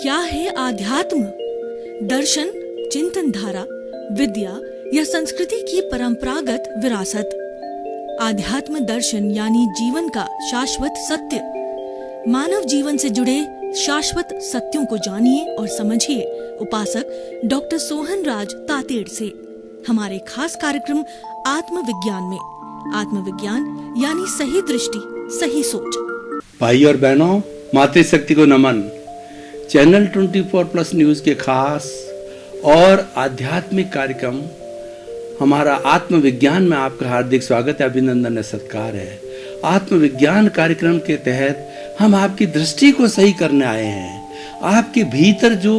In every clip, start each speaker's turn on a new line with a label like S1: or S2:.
S1: क्या है आध्यात्म? दर्शन, चिंतन धारा, विद्या या संस्कृति की परंपरागत विरासत। आध्यात्म दर्शन यानी जीवन का शाश्वत सत्य। मानव जीवन से जुड़े शाश्वत सत्यों को जानिए और समझिए उपासक डॉक्टर सोहन राज तातेड़ से हमारे खास कार्यक्रम आत्मविज्ञान में। आत्मविज्ञान यानी सही दृष्टि, सही सोच।
S2: भाई और बहनों, मातृशक्ति को नमन। चैनल 24+ न्यूज के खास और आध्यात्मिक कार्यक्रम हमारा आत्मविज्ञान में आपका हार्दिक स्वागत है, अभिनंदन है, सत्कार है। आत्मविज्ञान कार्यक्रम के तहत हम आपकी दृष्टि को सही करने आए हैं। आपके भीतर जो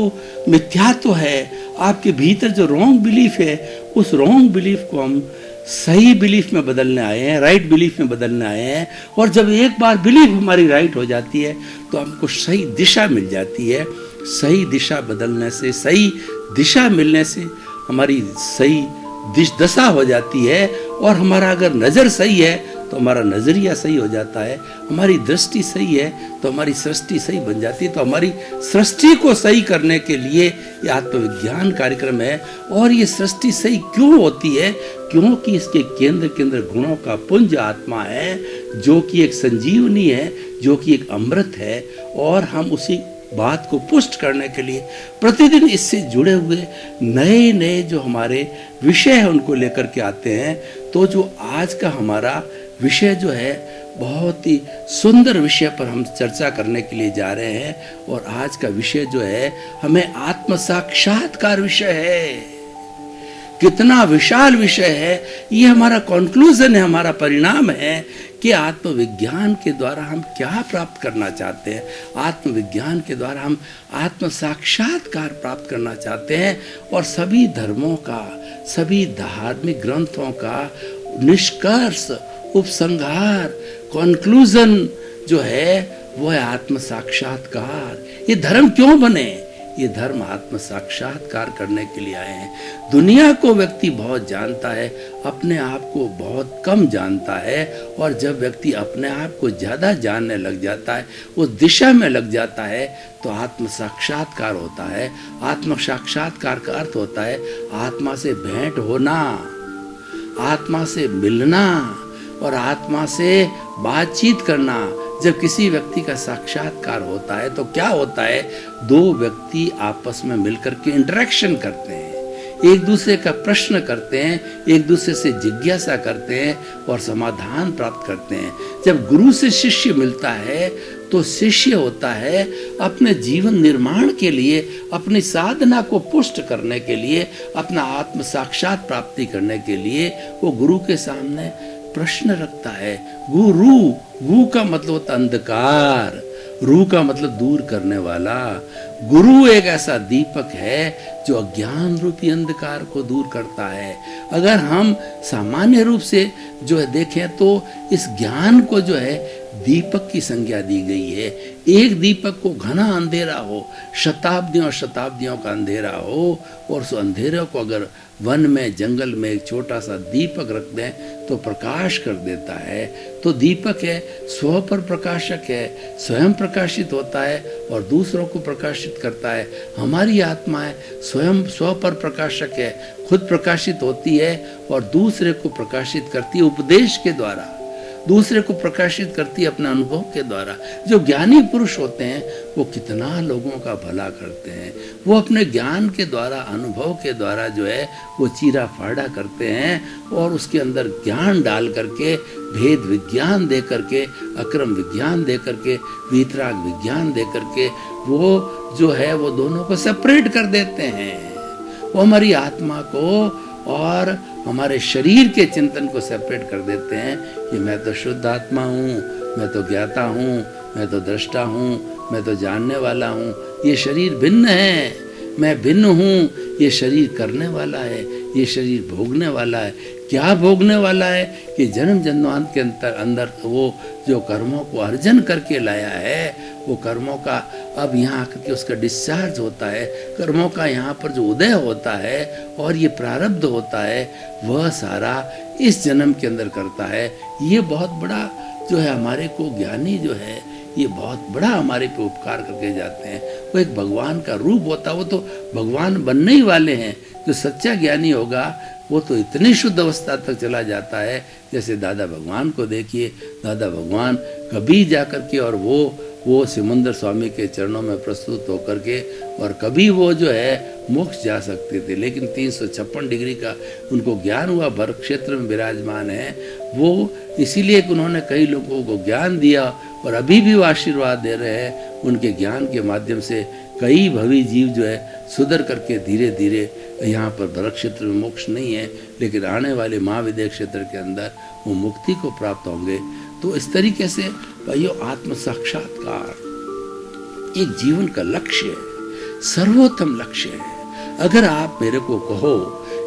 S2: मिथ्यात्व है, आपके भीतर जो रॉन्ग बिलीफ है, उस रॉन्ग बिलीफ को हम सही बिलीफ में बदलने आए हैं, राइट बिलीफ में बदलने आए हैं। और जब एक बार बिलीफ हमारी राइट हो जाती है तो हमको सही दिशा मिल जाती है। सही दिशा बदलने से, सही दिशा मिलने से हमारी सही दशा हो जाती है। और हमारा अगर नज़र सही है तो हमारा नज़रिया सही हो जाता है, हमारी दृष्टि सही है तो हमारी सृष्टि सही बन जाती है। तो हमारी सृष्टि को सही करने के लिए ये आत्मविज्ञान कार्यक्रम है। और ये सृष्टि सही क्यों होती है? क्योंकि इसके केंद्र केंद्र गुणों का पुंज आत्मा है, जो कि एक संजीवनी है, जो कि एक अमृत है। और हम उसी बात को पुष्ट करने के लिए प्रतिदिन इससे जुड़े हुए नए नए जो हमारे विषय हैं उनको लेकर के आते हैं। तो जो आज का हमारा विषय जो है, बहुत ही सुंदर विषय पर हम चर्चा करने के लिए जा रहे हैं। और आज का विषय जो है, हमें आत्म साक्षात्कार विषय है। कितना विशाल विषय है ये! हमारा कंक्लूजन है, हमारा परिणाम है कि आत्मविज्ञान के द्वारा हम क्या प्राप्त करना चाहते हैं। आत्मविज्ञान के द्वारा हम आत्म साक्षात्कार प्राप्त करना चाहते हैं। और सभी धर्मों का, सभी धार्मिक ग्रंथों का निष्कर्ष, उपसंहार, कंक्लूजन जो है वो है आत्म साक्षात्कार। ये धर्म क्यों बने? ये धर्म आत्म साक्षात्कार करने के लिए आए हैं। दुनिया को व्यक्ति बहुत जानता है, अपने आप को बहुत कम जानता है। और जब व्यक्ति अपने आप को ज़्यादा जानने लग जाता है, उस दिशा में लग जाता है, तो आत्म साक्षात्कार होता है। आत्म साक्षात्कार का अर्थ होता है आत्मा से भेंट होना, आत्मा से मिलना और आत्मा से बातचीत करना। जब किसी व्यक्ति का साक्षात्कार होता है तो क्या होता है? दो व्यक्ति आपस में मिलकर के इंटरेक्शन करते हैं, एक दूसरे का प्रश्न करते हैं, एक दूसरे से जिज्ञासा करते हैं और समाधान प्राप्त करते हैं। जब गुरु से शिष्य मिलता है तो शिष्य होता है अपने जीवन निर्माण के लिए, अपनी साधना को पुष्ट करने के लिए, अपना आत्म साक्षात प्राप्ति करने के लिए वो गुरु के सामने प्रश्न रखता है। गु का मतलब होता अंधकार, रू का मतलब दूर करने वाला। गुरु एक ऐसा दीपक है जो अज्ञान रूपी अंधकार को दूर करता है। अगर हम सामान्य रूप से जो है देखें तो इस ज्ञान को जो है दीपक की संज्ञा दी गई है। एक दीपक को घना अंधेरा हो, शताब्दियों शताब्दियों का अंधेरा हो, और उस अंधेरे को अगर वन में, जंगल में एक छोटा सा दीपक रख दें तो प्रकाश कर देता है। तो दीपक है, स्व पर प्रकाशक है, स्वयं प्रकाशित होता है और दूसरों को प्रकाशित करता है। हमारी आत्मा है, स्वयं स्व पर प्रकाशक है, खुद प्रकाशित होती है और दूसरे को प्रकाशित करती है उपदेश के द्वारा, दूसरे को प्रकाशित करती है अपने अनुभव के द्वारा। जो ज्ञानी पुरुष होते हैं वो कितना लोगों का भला करते हैं। वो अपने ज्ञान के द्वारा, अनुभव के द्वारा जो है वो चीरा फाड़ा करते हैं और उसके अंदर ज्ञान डाल करके, भेद विज्ञान दे करके, अक्रम विज्ञान दे करके, वीतराग विज्ञान दे करके वो जो है वो दोनों को सेपरेट कर देते हैं। वो हमारी आत्मा को और हमारे शरीर के चिंतन को सेपरेट कर देते हैं कि मैं तो शुद्ध आत्मा हूँ, मैं तो ज्ञाता हूँ, मैं तो दृष्टा हूँ, मैं तो जानने वाला हूँ। ये शरीर भिन्न है, मैं भिन्न हूँ। ये शरीर करने वाला है, ये शरीर भोगने वाला है। क्या भोगने वाला है? कि जन्म जन्मांत के अंदर वो जो कर्मों को अर्जन करके लाया है, वो कर्मों का अब यहाँ आकर के उसका डिस्चार्ज होता है, कर्मों का यहाँ पर जो उदय होता है और ये प्रारब्ध होता है, वह सारा इस जन्म के अंदर करता है। ये बहुत बड़ा जो है हमारे को ज्ञानी जो है ये बहुत बड़ा हमारे पे उपकार करके जाते हैं। वो एक भगवान का रूप होता, वो तो भगवान बनने ही वाले हैं। जो सच्चा ज्ञानी होगा वो तो इतनी शुद्ध अवस्था तक चला जाता है, जैसे दादा भगवान को देखिए। दादा भगवान कभी जाकर के और वो सिमंदर स्वामी के चरणों में प्रस्तुत होकर के और कभी वो जो है मोक्ष जा सकते थे, लेकिन 356 डिग्री का उनको ज्ञान हुआ, भरत क्षेत्र में विराजमान है वो, इसीलिए कि उन्होंने कई लोगों को ज्ञान दिया और अभी भी वो आशीर्वाद दे रहे हैं। उनके ज्ञान के माध्यम से कई भवी जीव जो है सुधर करके धीरे धीरे, यहाँ पर भरत क्षेत्र में मोक्ष नहीं है, लेकिन आने वाले महाविद्या क्षेत्र के अंदर वो मुक्ति को प्राप्त होंगे। तो इस तरीके से भाइयों, आत्म साक्षात्कार एक जीवन का लक्ष्य है, सर्वोत्तम लक्ष्य है। अगर आप मेरे को कहो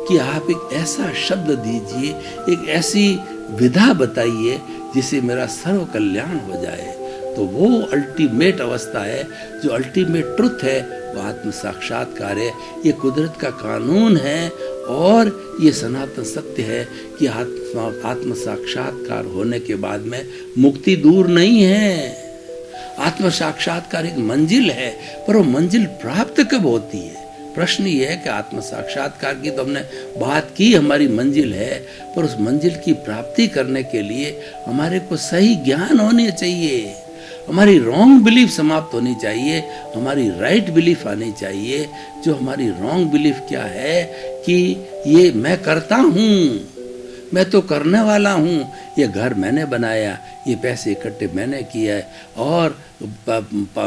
S2: कि आप एक ऐसा शब्द दीजिए, एक ऐसी विधा बताइए जिससे मेरा सर्व कल्याण हो जाए, तो वो अल्टीमेट अवस्था है, जो अल्टीमेट ट्रुथ है, वो आत्म साक्षात्कार है। ये कुदरत का कानून है और ये सनातन सत्य है कि आत्म साक्षात्कार होने के बाद में मुक्ति दूर नहीं है। आत्म साक्षात्कार एक मंजिल है, पर वो मंजिल प्राप्त कब होती है? प्रश्न ये है कि आत्म साक्षात्कार की तो हमने बात की, हमारी मंजिल है, पर उस मंजिल की प्राप्ति करने के लिए हमारे को सही ज्ञान होने चाहिए, हमारी रॉन्ग बिलीफ समाप्त होनी चाहिए, हमारी राइट बिलीफ आनी चाहिए। जो हमारी रॉन्ग बिलीफ क्या है कि ये मैं करता हूँ, मैं तो करने वाला हूँ, ये घर मैंने बनाया, ये पैसे इकट्ठे मैंने किया है और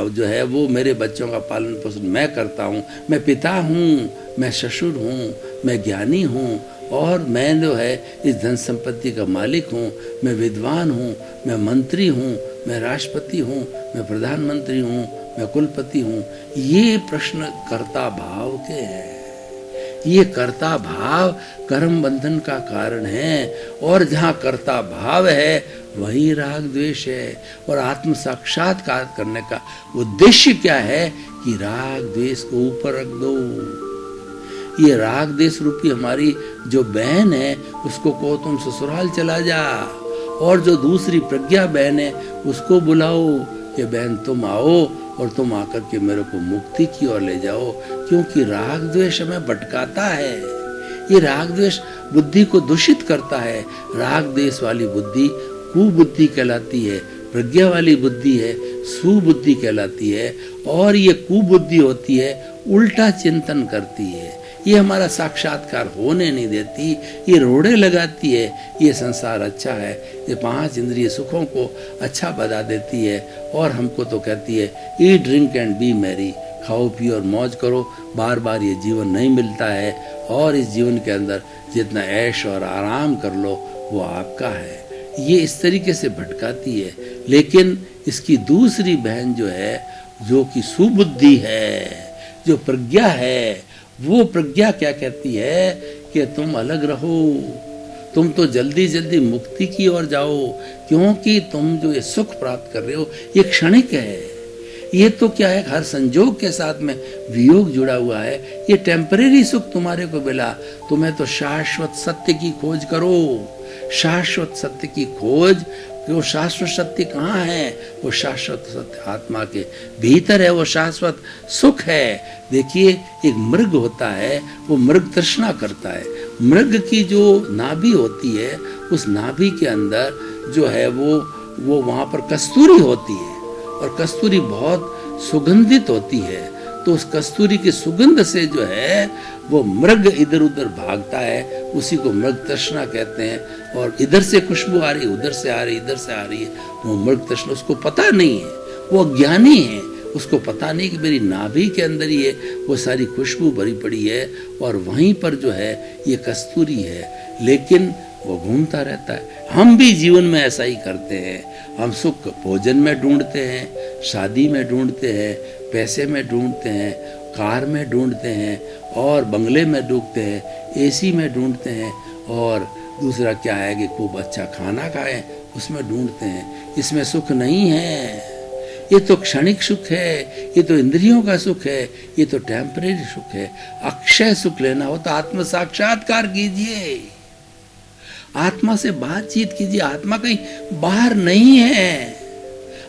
S2: जो है वो मेरे बच्चों का पालन पोषण मैं करता हूँ, मैं पिता हूँ, मैं ससुर हूँ, मैं ज्ञानी हूँ और मैं जो है इस धन संपत्ति का मालिक हूँ, मैं विद्वान हूँ, मैं मंत्री हूँ, मैं राष्ट्रपति हूँ, मैं प्रधानमंत्री हूँ, मैं कुलपति हूँ। ये प्रश्न कर्ता भाव के हैं। ये कर्ता भाव कर्म बंधन का कारण है और जहाँ कर्ता भाव है वही राग द्वेष है। और आत्म साक्षात्कार करने का उद्देश्य क्या है कि राग द्वेष को ऊपर रख दो। ये राग द्वेष रूपी हमारी जो बहन है उसको कहो तुम ससुराल चला जा, और जो दूसरी प्रज्ञा बहन है उसको बुलाओ कि बहन तुम आओ और तुम आकर के मेरे को मुक्ति की ओर ले जाओ, क्योंकि राग द्वेष हमें भटकाता है। ये राग द्वेष बुद्धि को दूषित करता है। राग द्वेष वाली बुद्धि कुबुद्धि कहलाती है, प्रज्ञा वाली बुद्धि है सुबुद्धि कहलाती है। और ये कुबुद्धि होती है, उल्टा चिंतन करती है, ये हमारा साक्षात्कार होने नहीं देती, ये रोड़े लगाती है। ये संसार अच्छा है, ये 5 इंद्रिय सुखों को अच्छा बता देती है और हमको तो कहती है eat drink and B Mary, खाओ पियो और मौज करो, बार बार ये जीवन नहीं मिलता है और इस जीवन के अंदर जितना ऐश और आराम कर लो वो आपका है। ये इस तरीके से भटकाती है। लेकिन इसकी दूसरी बहन जो है, जो कि सुबुद्धि है, जो प्रज्ञा है, वो प्रज्ञा क्या कहती है कि तुम अलग रहो, तुम तो जल्दी जल्दी मुक्ति की ओर जाओ, क्योंकि तुम जो ये सुख प्राप्त कर रहे हो ये क्षणिक है। ये तो क्या है, हर संजोग के साथ में वियोग जुड़ा हुआ है। ये टेम्परेरी सुख तुम्हारे को मिला, तुम्हें तो शाश्वत सत्य की खोज करो। शाश्वत सत्य की खोज, वो शाश्वत सत्य कहाँ है? वो शाश्वत सत्य आत्मा के भीतर है, वो शाश्वत सुख है। देखिए एक मृग होता है, वो मृग तृष्णा करता है। मृग की जो नाभि होती है, उस नाभि के अंदर जो है वो वहाँ पर कस्तूरी होती है और कस्तूरी बहुत सुगंधित होती है। तो उस कस्तूरी की सुगंध से जो है वो मृग इधर उधर भागता है, उसी को मृग तृष्णा कहते हैं। और इधर से खुशबू आ रही, उधर से आ रही, इधर से आ रही है, वो मृग तृष्णा। उसको पता नहीं है, वो अज्ञानी है, उसको पता नहीं कि मेरी नाभि के अंदर ही वो सारी खुशबू भरी पड़ी है और वहीं पर जो है ये कस्तूरी है। लेकिन वो घूमता रहता है। हम भी जीवन में ऐसा ही करते हैं। हम सुख भोजन में ढूंढते हैं, शादी में ढूंढते हैं, पैसे में ढूंढते हैं, कार में ढूंढते हैं और बंगले में ढूंढते हैं, एसी में ढूंढते हैं, और दूसरा क्या है कि खूब अच्छा खाना खाएं, उसमें ढूंढते हैं। इसमें सुख नहीं है। ये तो क्षणिक सुख है, ये तो इंद्रियों का सुख है, ये तो टेम्परेरी सुख है। अक्षय सुख लेना हो तो आत्म साक्षात्कार कीजिए, आत्मा से बातचीत कीजिए। आत्मा कहीं बाहर नहीं है,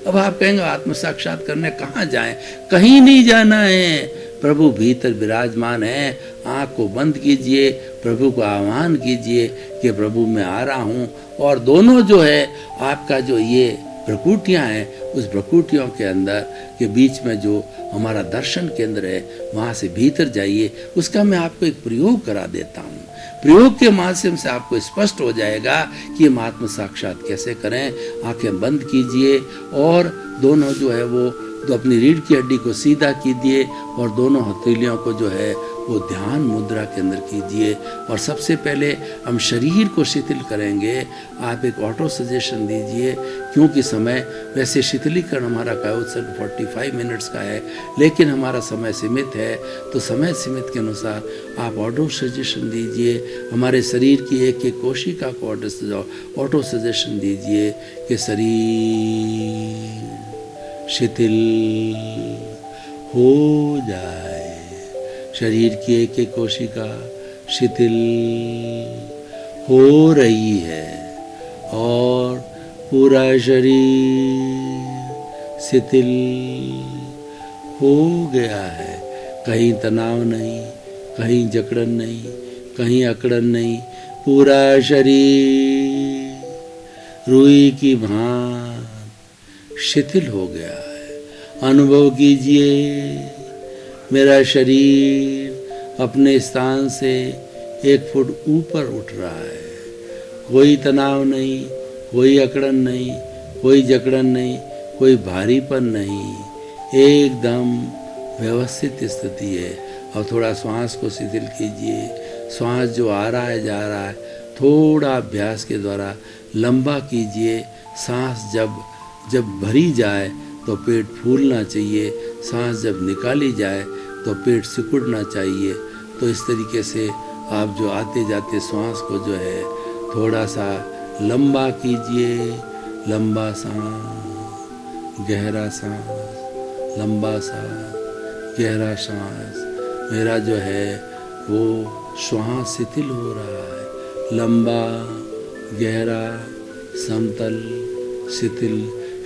S2: अब आप कहेंगे आत्म साक्षात करने कहाँ जाएं? कहीं नहीं जाना है, प्रभु भीतर विराजमान है। आँख को बंद कीजिए, प्रभु को आह्वान कीजिए कि प्रभु मैं आ रहा हूँ। और दोनों जो है आपका जो ये प्रकृतियाँ हैं, उस प्रकृतियों के अंदर के बीच में जो हमारा दर्शन केंद्र है, वहाँ से भीतर जाइए। उसका मैं आपको एक प्रयोग करा देता हूँ। प्रयोग के माध्यम से आपको स्पष्ट हो जाएगा कि हम आत्म साक्षात कैसे करें। आंखें बंद कीजिए और दोनों जो है वो तो अपनी रीढ़ की हड्डी को सीधा कीजिए और दोनों हथेलियों को जो है वो ध्यान मुद्रा के अंदर कीजिए। और सबसे पहले हम शरीर को शिथिल करेंगे। आप एक ऑटो सजेशन दीजिए, क्योंकि समय वैसे शिथिलीकरण हमारा कायोत्सर्ग 45 मिनट्स का है, लेकिन हमारा समय सीमित है, तो समय सीमित के अनुसार आप ऑटो सजेशन दीजिए। हमारे शरीर की एक एक कोशिका को ऑटो सजेशन दीजिए कि शरीर शिथिल हो जाए। शरीर की एक एक कोशिका शिथिल हो रही है और पूरा शरीर शिथिल हो गया है। कहीं तनाव नहीं, कहीं जकड़न नहीं, कहीं अकड़न नहीं। पूरा शरीर रुई की भांति शिथिल हो गया है। अनुभव कीजिए, मेरा शरीर अपने स्थान से 1 फुट ऊपर उठ रहा है। कोई तनाव नहीं, कोई अकड़न नहीं, कोई जकड़न नहीं, कोई भारीपन नहीं, एकदम व्यवस्थित स्थिति है। और थोड़ा श्वास को शिथिल कीजिए। श्वास जो आ रहा है जा रहा है, थोड़ा अभ्यास के द्वारा लंबा कीजिए। सांस जब भरी जाए तो पेट फूलना चाहिए, सांस जब निकाली जाए तो पेट सिकुड़ना चाहिए। तो इस तरीके से आप जो आते जाते श्वास को जो है थोड़ा सा लंबा कीजिए। लंबा सांस, गहरा सांस, लंबा सांस, गहरा सांस। मेरा जो है वो श्वास शिथिल हो रहा है। लंबा, गहरा, समतल, शिथिल।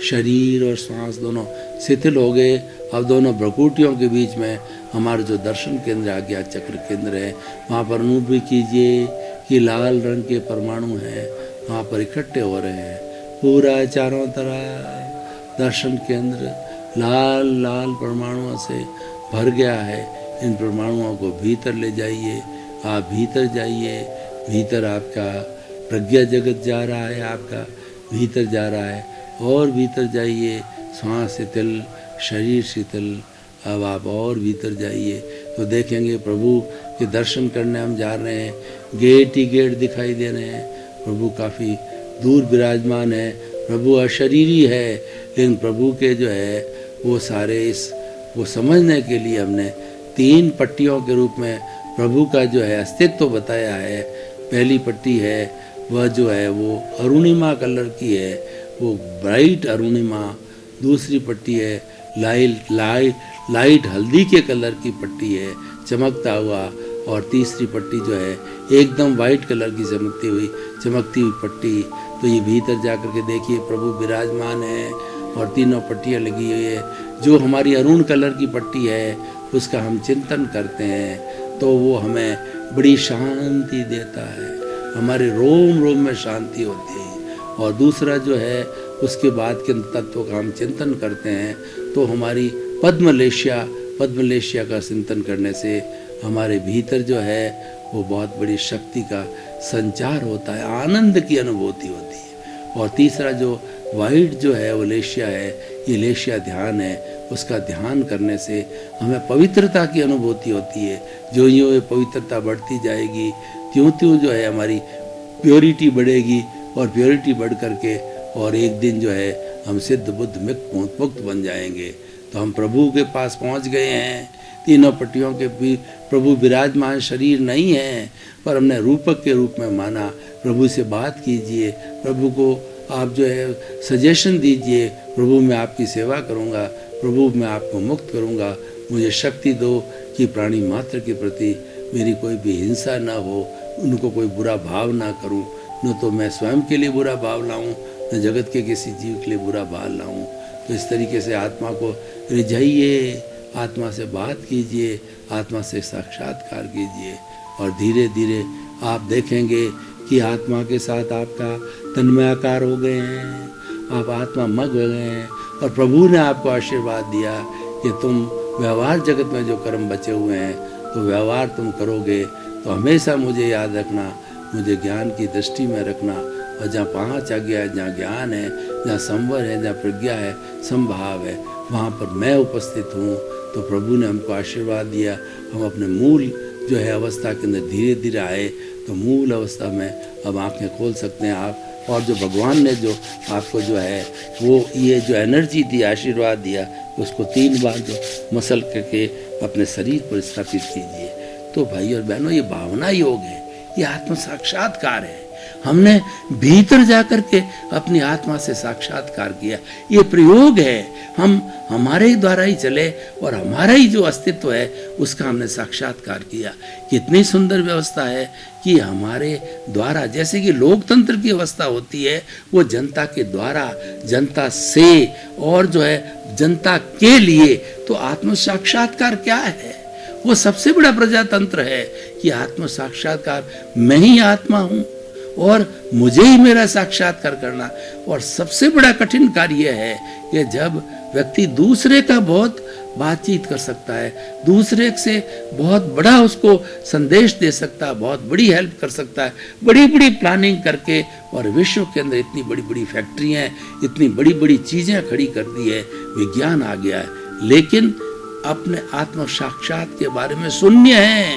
S2: शरीर और श्वास दोनों शिथिल हो गए। अब दोनों प्रकृतियों के बीच में हमारा जो दर्शन केंद्र आ गया, चक्र केंद्र है, वहाँ पर अनुभव भी कीजिए कि लाल रंग के परमाणु हैं, वहाँ पर इकट्ठे हो रहे हैं। पूरा चारों तरफ दर्शन केंद्र लाल लाल परमाणुओं से भर गया है। इन परमाणुओं को भीतर ले जाइए। आप भीतर जाइए। भीतर आपका प्रज्ञा जगत जा रहा है, आपका भीतर जा रहा है और भीतर जाइए। श्वास शिथिल, शरीर शिथिल। अब आप और भीतर जाइए तो देखेंगे प्रभु के दर्शन करने हम जा रहे हैं। गेट ही गेट दिखाई दे रहे हैं। प्रभु काफ़ी दूर विराजमान है। प्रभु अशरीरी है, लेकिन प्रभु के जो है वो सारे वो समझने के लिए हमने 3 पट्टियों के रूप में प्रभु का जो है अस्तित्व बताया है। पहली पट्टी है वह जो है वो अरुणिमा कलर की है, वो ब्राइट अरुणिमा। दूसरी पट्टी है लाइट हल्दी के कलर की पट्टी है, चमकता हुआ। और तीसरी पट्टी जो है एकदम वाइट कलर की चमकती हुई पट्टी। तो ये भीतर जाकर के देखिए प्रभु विराजमान है और तीनों पट्टियाँ लगी हुई है। जो हमारी अरुण कलर की पट्टी है उसका हम चिंतन करते हैं तो वो हमें बड़ी शांति देता है, हमारे रोम रोम में शांति होती है। और दूसरा जो है उसके बाद के तत्व का हम चिंतन करते हैं तो हमारी पद्मलेशिया का चिंतन करने से हमारे भीतर जो है वो बहुत बड़ी शक्ति का संचार होता है, आनंद की अनुभूति होती है। और तीसरा जो वाइट जो है वो लेशिया है, ये लेशिया ध्यान है। उसका ध्यान करने से हमें पवित्रता की अनुभूति होती है। जो यूँ ये पवित्रता बढ़ती जाएगी त्यों त्यों जो है हमारी प्योरिटी बढ़ेगी और प्योरिटी बढ़ करके और एक दिन जो है हम सिद्ध बुद्ध मुक्त बन जाएंगे। तो हम प्रभु के पास पहुंच गए हैं। तीनों पट्टियों के भी प्रभु विराजमान शरीर नहीं है, पर हमने रूपक के रूप में माना। प्रभु से बात कीजिए, प्रभु को आप जो है सजेशन दीजिए, प्रभु मैं आपकी सेवा करूंगा, प्रभु मैं आपको मुक्त करूंगा। मुझे शक्ति दो कि प्राणी मात्र के प्रति मेरी कोई भी हिंसा ना हो, उनको कोई बुरा भाव ना करूं, न तो मैं स्वयं के लिए बुरा भाव लाऊं, न जगत के किसी जीव के लिए बुरा भाव लाऊं। तो इस तरीके से आत्मा को रिझाइए, आत्मा से बात कीजिए, आत्मा से साक्षात्कार कीजिए, और धीरे धीरे आप देखेंगे कि आत्मा के साथ आपका तन्मयाकार हो गए हैं, आप आत्मा मग हो गए हैं, और प्रभु ने आपको आशीर्वाद दिया कि तुम व्यवहार जगत में जो कर्म बचे हुए हैं तो व्यवहार तुम करोगे तो हमेशा मुझे याद रखना, मुझे ज्ञान की दृष्टि में रखना, और जहाँ 5 आज्ञा है, जहाँ ज्ञान है, जहाँ संवर है, जहाँ प्रज्ञा है, संभाव है, वहाँ पर मैं उपस्थित हूँ। तो प्रभु ने हमको आशीर्वाद दिया, हम अपने मूल जो है अवस्था के अंदर धीरे धीरे आए, तो मूल अवस्था में अब आंखें खोल सकते हैं आप, और जो भगवान ने जो आपको जो है वो ये जो एनर्जी दी, आशीर्वाद दिया, उसको 3 बार जो मसल करके अपने शरीर पर स्थापित कीजिए। तो भाई और बहनों, ये भावना योग है, ये आत्म साक्षात्कार है। हमने भीतर जाकर के अपनी आत्मा से साक्षात्कार किया, ये प्रयोग है। हम हमारे द्वारा ही चले और हमारा ही जो अस्तित्व है उसका हमने साक्षात्कार किया। कितनी सुंदर व्यवस्था है कि हमारे द्वारा, जैसे कि लोकतंत्र की व्यवस्था होती है, वो जनता के द्वारा, जनता से, और जो है जनता के लिए। तो आत्म साक्षात्कार क्या है? वो सबसे बड़ा प्रजातंत्र है कि आत्म साक्षात्कार, मैं ही आत्मा हूँ और मुझे ही मेरा साक्षात्कार करना। और सबसे बड़ा कठिन कार्य है कि जब व्यक्ति दूसरे का बहुत बातचीत कर सकता है, दूसरे से बहुत बड़ा उसको संदेश दे सकता है, बहुत बड़ी हेल्प कर सकता है, बड़ी बड़ी प्लानिंग करके, और विश्व के अंदर इतनी बड़ी बड़ी फैक्ट्रियाँ, इतनी बड़ी बड़ी चीज़ें खड़ी कर दी है, विज्ञान आ गया है, लेकिन अपने आत्म साक्षात के बारे में शून्य है,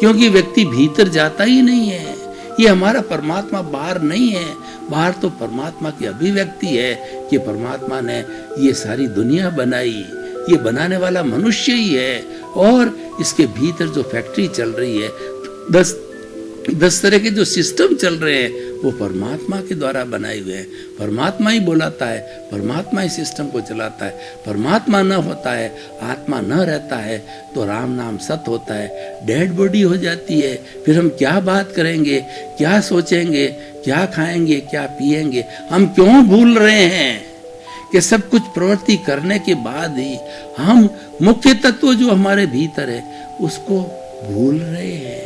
S2: क्योंकि व्यक्ति भीतर जाता ही नहीं है। ये हमारा परमात्मा बाहर नहीं है, बाहर तो परमात्मा की अभिव्यक्ति है कि परमात्मा ने ये सारी दुनिया बनाई, ये बनाने वाला मनुष्य ही है, और इसके भीतर जो फैक्ट्री चल रही है, 10 तरह के जो सिस्टम चल रहे हैं, वो परमात्मा के द्वारा बनाए हुए हैं। परमात्मा ही बुलाता है, परमात्मा ही सिस्टम को चलाता है। परमात्मा न होता है, आत्मा न रहता है, तो राम नाम सत होता है, डेड बॉडी हो जाती है। फिर हम क्या बात करेंगे, क्या सोचेंगे, क्या खाएंगे, क्या पिएंगे? हम क्यों भूल रहे हैं कि सब कुछ प्रवृत्ति करने के बाद ही हम मुख्य तत्व जो हमारे भीतर है उसको भूल रहे हैं।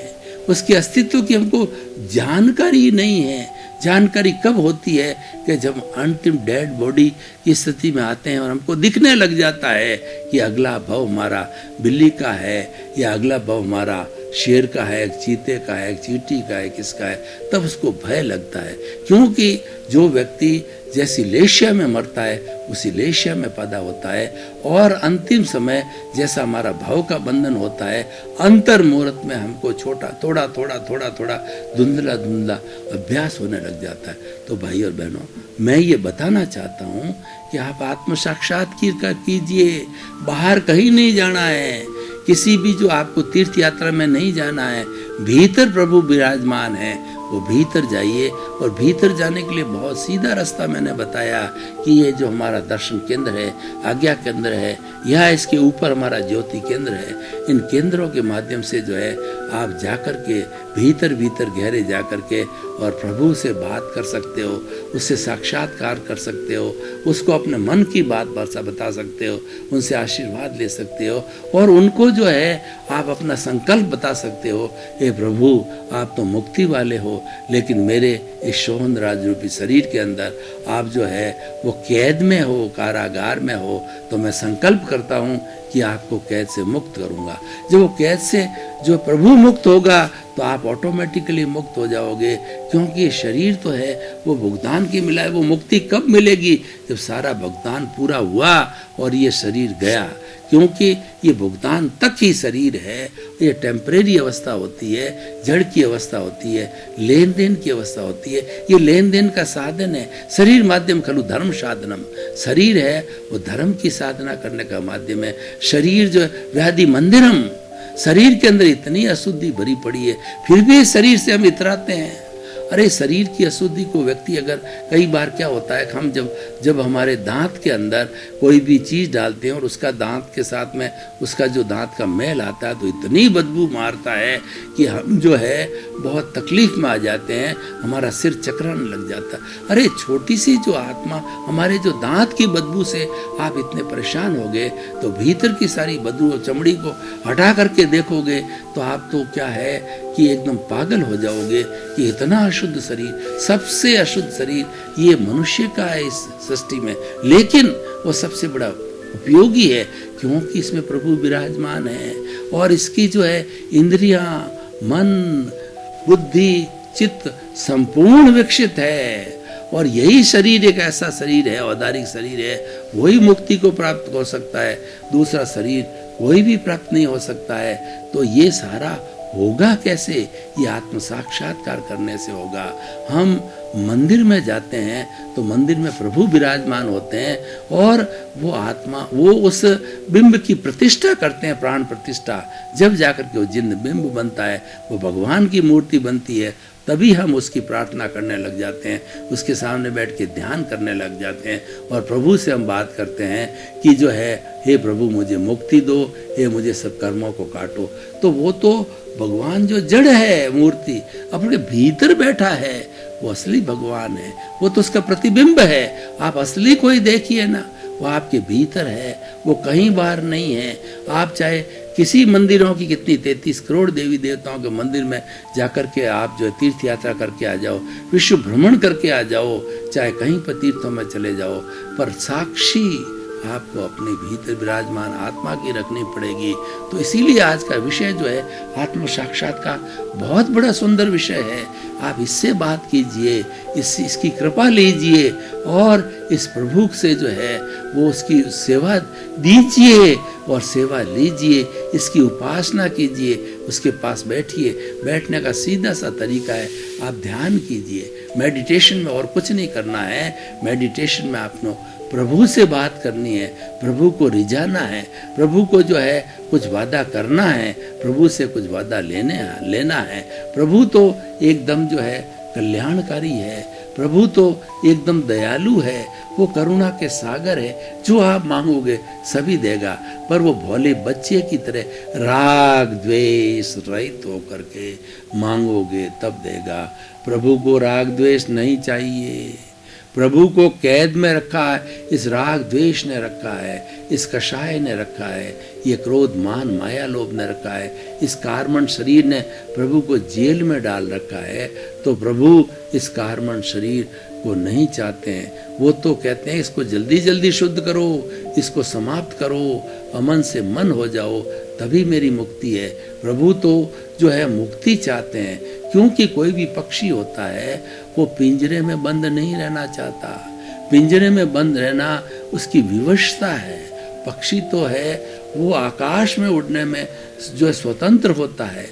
S2: उसके अस्तित्व की हमको जानकारी नहीं है। जानकारी कब होती है कि जब अंतिम डेड बॉडी की स्थिति में आते हैं और हमको दिखने लग जाता है कि अगला भव हमारा बिल्ली का है, या अगला भव हमारा शेर का है, एक चीते का है, एक चींटी का है, किसका है, तब उसको भय लगता है। क्योंकि जो व्यक्ति जैसी लेशिया में मरता है उसी लेशिया में पैदा होता है, और अंतिम समय जैसा हमारा भाव का बंधन होता है, अंतर मुहूर्त में हमको छोटा थोड़ा थोड़ा थोड़ा थोड़ा धुंधला धुंधला अभ्यास होने लग जाता है। तो भाई और बहनों, मैं ये बताना चाहता हूँ कि आप आत्म साक्षात्कार कीजिए। बाहर कहीं नहीं जाना है, किसी भी जो आपको तीर्थ यात्रा में नहीं जाना है, भीतर प्रभु विराजमान है, वो भीतर जाइए। और भीतर जाने के लिए बहुत सीधा रास्ता मैंने बताया कि ये जो हमारा दर्शन केंद्र है, आज्ञा केंद्र है, या इसके ऊपर हमारा ज्योति केंद्र है, इन केंद्रों के माध्यम से जो है आप जाकर के भीतर भीतर गहरे जाकर के और प्रभु से बात कर सकते हो, उससे साक्षात्कार कर सकते हो, उसको अपने मन की बात भाषा बता सकते हो, उनसे आशीर्वाद ले सकते हो, और उनको जो है आप अपना संकल्प बता सकते हो, हे प्रभु आप तो मुक्ति वाले हो, लेकिन मेरे इस शोहन राज रूपी शरीर के अंदर आप जो है वो कैद में हो, कारागार में हो, तो मैं संकल्प करता हूँ कि आपको कैद से मुक्त करूँगा। जब वो कैद से जो प्रभु मुक्त होगा तो आप ऑटोमेटिकली मुक्त हो जाओगे, क्योंकि ये शरीर तो है वो भुगतान की मिला है। वो मुक्ति कब मिलेगी? जब सारा भुगतान पूरा हुआ और ये शरीर गया, क्योंकि ये भुगतान तक ही शरीर है। ये टेम्परेरी अवस्था होती है, जड़ की अवस्था होती है, लेन देन की अवस्था होती है। ये लेन देन का साधन है। शरीर माध्यम खलु धर्म साधनम, शरीर है वो धर्म की साधना करने का माध्यम है। शरीर जो व्याधि मंदिरम, शरीर के अंदर इतनी अशुद्धि भरी पड़ी है, फिर भी शरीर से हम इतराते हैं। अरे शरीर की अशुद्धि को व्यक्ति अगर कई बार क्या होता है, हम जब हमारे दांत के अंदर कोई भी चीज़ डालते हैं और उसका दांत के साथ में उसका जो दांत का मैल आता है तो इतनी बदबू मारता है कि हम जो है बहुत तकलीफ में आ जाते हैं, हमारा सिर चकराने लग जाता है। अरे छोटी सी जो आत्मा, हमारे जो दांत की बदबू से आप इतने परेशान हो गए, तो भीतर की सारी बदबू चमड़ी को हटा करके देखोगे तो आप तो क्या है कि एकदम पागल हो जाओगे कि इतना अशुद्ध शरीर, सबसे अशुद्ध शरीर ये मनुष्य का है इस सृष्टि में, लेकिन वो सबसे बड़ा उपयोगी है क्योंकि इसमें प्रभु विराजमान है और इसकी जो है इंद्रियां, मन, बुद्धि, चित्त संपूर्ण विकसित है। और यही शरीर एक ऐसा शरीर है, औदारिक शरीर है, वही मुक्ति को प्राप्त हो सकता है, दूसरा शरीर कोई भी प्राप्त नहीं हो सकता है। तो ये सारा होगा कैसे? ये आत्म साक्षात्कार करने से होगा। हम मंदिर में जाते हैं तो मंदिर में प्रभु विराजमान होते हैं और वो आत्मा, वो उस बिंब की प्रतिष्ठा करते हैं, प्राण प्रतिष्ठा। जब जाकर के वो जिंद बिंब बनता है, वो भगवान की मूर्ति बनती है, तभी हम उसकी प्रार्थना करने लग जाते हैं, उसके सामने बैठ के ध्यान करने लग जाते हैं और प्रभु से हम बात करते हैं कि जो है, हे प्रभु मुझे मुक्ति दो, हे मुझे सब कर्मों को काटो। तो वो तो भगवान जो जड़ है, मूर्ति अपने भीतर बैठा है, वो असली भगवान है, वो तो उसका प्रतिबिंब है। आप असली कोई देखिए ना, वो आपके भीतर है, वो कहीं बाहर नहीं है। आप चाहे किसी मंदिरों की कितनी 33 करोड़ देवी देवताओं के मंदिर में जाकर के आप जो तीर्थ यात्रा करके आ जाओ, विश्व भ्रमण करके आ जाओ, चाहे कहीं पर तीर्थों में चले जाओ, पर साक्षी आपको अपने भीतर विराजमान आत्मा की रखनी पड़ेगी। तो इसीलिए आज का विषय जो है आत्म साक्षात्कार बहुत बड़ा सुंदर विषय है। आप इससे बात कीजिए, इसकी कृपा लीजिए और इस प्रभु से जो है वो उसकी सेवा दीजिए और सेवा लीजिए, इसकी उपासना कीजिए, उसके पास बैठिए। बैठने का सीधा सा तरीका है, आप ध्यान कीजिए। मेडिटेशन में और कुछ नहीं करना है, मेडिटेशन में आपने प्रभु से बात करनी है, प्रभु को रिझाना है, प्रभु को जो है कुछ वादा करना है, प्रभु से कुछ वादा लेना है। प्रभु तो एकदम जो है कल्याणकारी है, प्रभु तो एकदम दयालु है, वो करुणा के सागर है, जो आप मांगोगे सभी देगा। पर वो भोले बच्चे की तरह राग द्वेष रहित होकर के मांगोगे तब देगा। प्रभु को राग द्वेष नहीं चाहिए, प्रभु को कैद में रखा है, इस राग द्वेष ने रखा है, इस कषाय ने रखा है, ये क्रोध मान माया लोभ ने रखा है, इस कार्मण शरीर ने प्रभु को जेल में डाल रखा है। तो प्रभु इस कार्मण शरीर को नहीं चाहते हैं, वो तो कहते हैं इसको जल्दी जल्दी शुद्ध करो, इसको समाप्त करो, अमन से मन हो जाओ, तभी मेरी मुक्ति है। प्रभु तो जो है मुक्ति चाहते हैं, क्योंकि कोई भी पक्षी होता है वो पिंजरे में बंद नहीं रहना चाहता, पिंजरे में बंद रहना उसकी विवशता है। पक्षी तो है वो आकाश में उड़ने में जो स्वतंत्र होता है।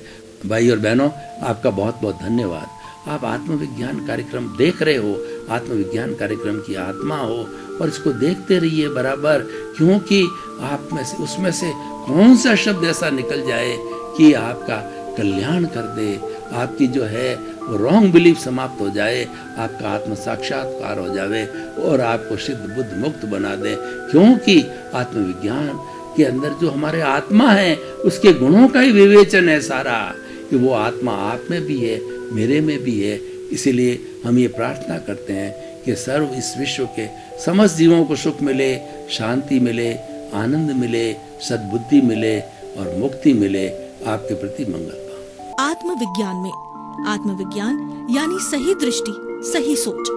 S2: भाई और बहनों, आपका बहुत बहुत धन्यवाद। आप आत्मविज्ञान कार्यक्रम देख रहे हो, आत्मविज्ञान कार्यक्रम की आत्मा हो और इसको देखते रहिए बराबर, क्योंकि आप में से उसमें से कौन सा शब्द ऐसा निकल जाए कि आपका कल्याण कर दे, आपकी जो है वो रॉन्ग बिलीफ समाप्त हो जाए, आपका आत्म साक्षात्कार हो जावे और आपको सिद्ध बुद्ध मुक्त बना दे। क्योंकि आत्मविज्ञान के अंदर जो हमारे आत्मा है उसके गुणों का ही विवेचन है सारा, कि वो आत्मा आप में भी है, मेरे में भी है। इसीलिए हम ये प्रार्थना करते हैं कि सर्व इस विश्व के समस्त जीवों को सुख मिले, शांति मिले, आनंद मिले, सद्बुद्धि मिले और मुक्ति मिले। आपके प्रति मंगल।
S1: आत्मविज्ञान में आत्मविज्ञान यानी सही दृष्टि, सही सोच।